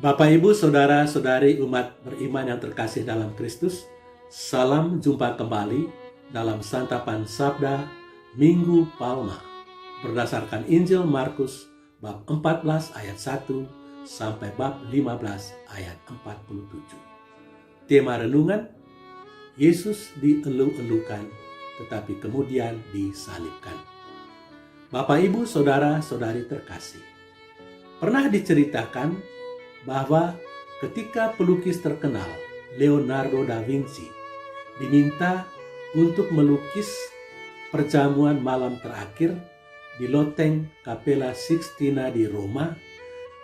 Bapak, Ibu, Saudara-saudari umat beriman yang terkasih dalam Kristus, salam jumpa kembali dalam Santapan Sabda Minggu Palma berdasarkan Injil Markus bab 14 ayat 1 sampai bab 15 ayat 47. Tema renungan, Yesus dielu-elukan tetapi kemudian disalibkan. Bapak, Ibu, Saudara-saudari terkasih, pernah diceritakan bahwa ketika pelukis terkenal Leonardo da Vinci diminta untuk melukis perjamuan malam terakhir di loteng Capella Sixtina di Roma,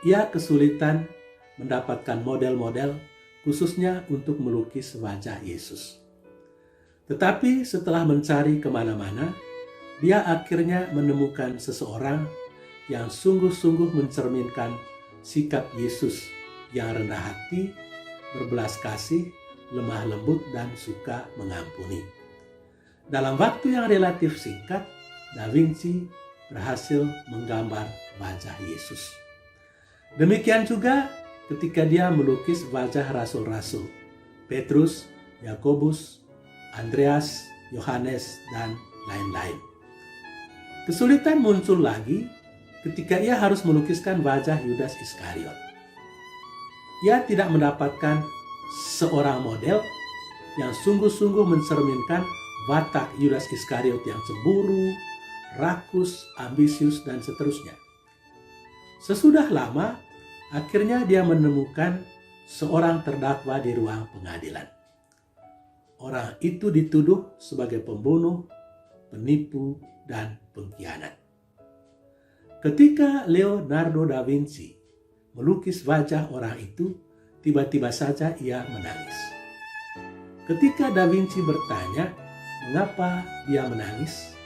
ia kesulitan mendapatkan model-model khususnya untuk melukis wajah Yesus. Tetapi setelah mencari kemana-mana, dia akhirnya menemukan seseorang yang sungguh-sungguh mencerminkan sikap Yesus yang rendah hati, berbelas kasih, lemah lembut, dan suka mengampuni. Dalam waktu yang relatif singkat, Da Vinci berhasil menggambar wajah Yesus. Demikian juga ketika dia melukis wajah rasul-rasul, Petrus, Yakobus, Andreas, Yohanes, dan lain-lain. Kesulitan muncul lagi ketika ia harus melukiskan wajah Yudas Iskariot. Ia tidak mendapatkan seorang model yang sungguh-sungguh mencerminkan watak Yudas Iskariot yang cemburu, rakus, ambisius, dan seterusnya. Sesudah lama, akhirnya dia menemukan seorang terdakwa di ruang pengadilan. Orang itu dituduh sebagai pembunuh, penipu, dan pengkhianat. Ketika Leonardo da Vinci melukis wajah orang itu, tiba-tiba saja ia menangis. Ketika Da Vinci bertanya mengapa dia menangis,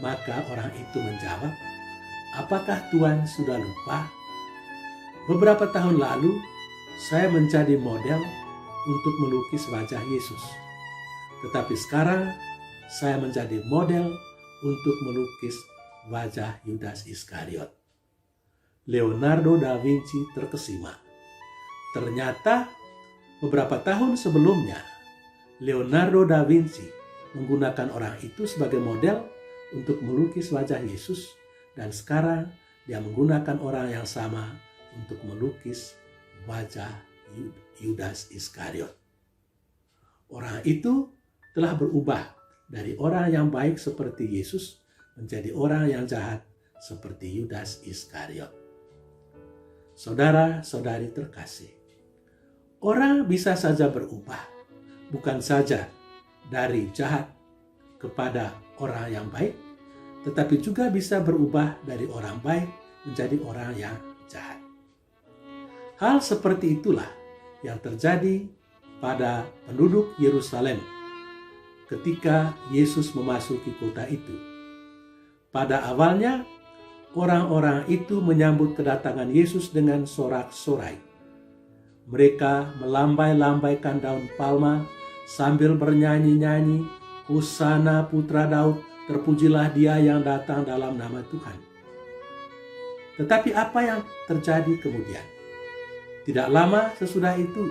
maka orang itu menjawab, "Apakah Tuhan sudah lupa? Beberapa tahun lalu saya menjadi model untuk melukis wajah Yesus. Tetapi sekarang saya menjadi model untuk melukis wajah Yudas Iskariot." Leonardo da Vinci terkesima. Ternyata beberapa tahun sebelumnya, Leonardo da Vinci menggunakan orang itu sebagai model untuk melukis wajah Yesus, dan sekarang dia menggunakan orang yang sama untuk melukis wajah Yudas Iskariot. Orang itu telah berubah dari orang yang baik seperti Yesus menjadi orang yang jahat seperti Yudas Iskariot. Saudara-saudari terkasih, orang bisa saja berubah, bukan saja dari jahat kepada orang yang baik, tetapi juga bisa berubah dari orang baik menjadi orang yang jahat. Hal seperti itulah yang terjadi pada penduduk Yerusalem ketika Yesus memasuki kota itu. Pada awalnya, orang-orang itu menyambut kedatangan Yesus dengan sorak-sorai. Mereka melambai-lambaikan daun palma sambil bernyanyi-nyanyi, "Hosana Putra Daud, terpujilah Dia yang datang dalam nama Tuhan." Tetapi apa yang terjadi kemudian? Tidak lama sesudah itu,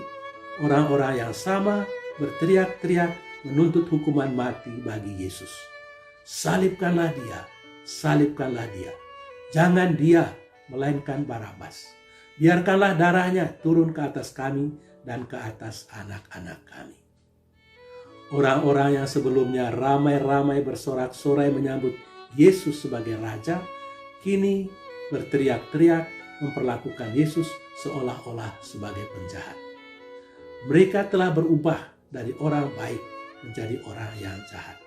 orang-orang yang sama berteriak-teriak menuntut hukuman mati bagi Yesus. "Salibkanlah Dia, salibkanlah Dia. Jangan Dia, melainkan Barabas. Biarkanlah darahnya turun ke atas kami dan ke atas anak-anak kami." Orang-orang yang sebelumnya ramai-ramai bersorak-sorai menyambut Yesus sebagai Raja, kini berteriak-teriak memperlakukan Yesus seolah-olah sebagai penjahat. Mereka telah berubah dari orang baik menjadi orang yang jahat.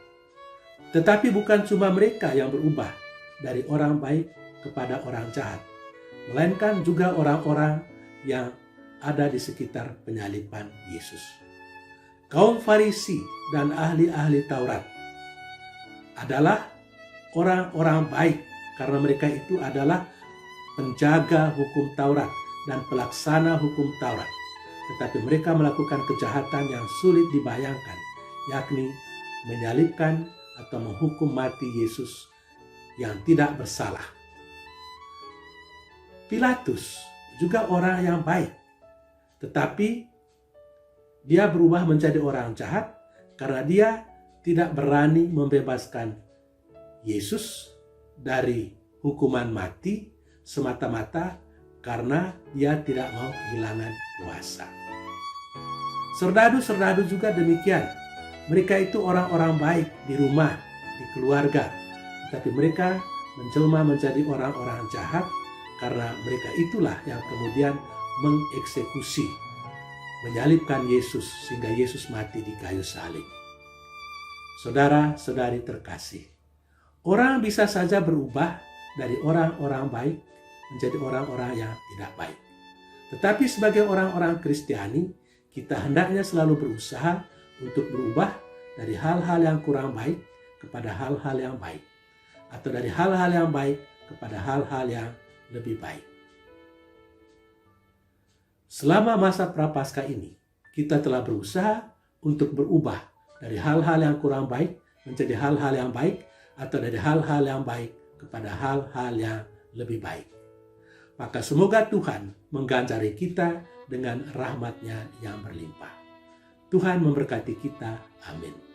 Tetapi bukan cuma mereka yang berubah dari orang baik kepada orang jahat, melainkan juga orang-orang yang ada di sekitar penyaliban Yesus. Kaum Farisi dan ahli-ahli Taurat adalah orang-orang baik karena mereka itu adalah penjaga hukum Taurat dan pelaksana hukum Taurat. Tetapi mereka melakukan kejahatan yang sulit dibayangkan, yakni menyalibkan atau menghukum mati Yesus yang tidak bersalah. Pilatus juga orang yang baik Tetapi dia berubah menjadi orang jahat karena dia tidak berani membebaskan Yesus dari hukuman mati semata-mata karena dia tidak mau kehilangan kuasa. Serdadu-serdadu juga demikian. Mereka itu orang-orang baik di rumah, di keluarga. Tetapi mereka menjelma menjadi orang-orang jahat karena mereka itulah yang kemudian mengeksekusi, menyalibkan Yesus sehingga Yesus mati di kayu salib. Saudara-saudari terkasih, orang bisa saja berubah dari orang-orang baik menjadi orang-orang yang tidak baik. Tetapi sebagai orang-orang Kristiani, kita hendaknya selalu berusaha untuk berubah dari hal-hal yang kurang baik kepada hal-hal yang baik, atau dari hal-hal yang baik kepada hal-hal yang lebih baik. Selama masa Prapaskah ini, kita telah berusaha untuk berubah dari hal-hal yang kurang baik menjadi hal-hal yang baik, atau dari hal-hal yang baik kepada hal-hal yang lebih baik. Maka semoga Tuhan mengganjari kita dengan rahmat-Nya yang berlimpah. Tuhan memberkati kita. Amin.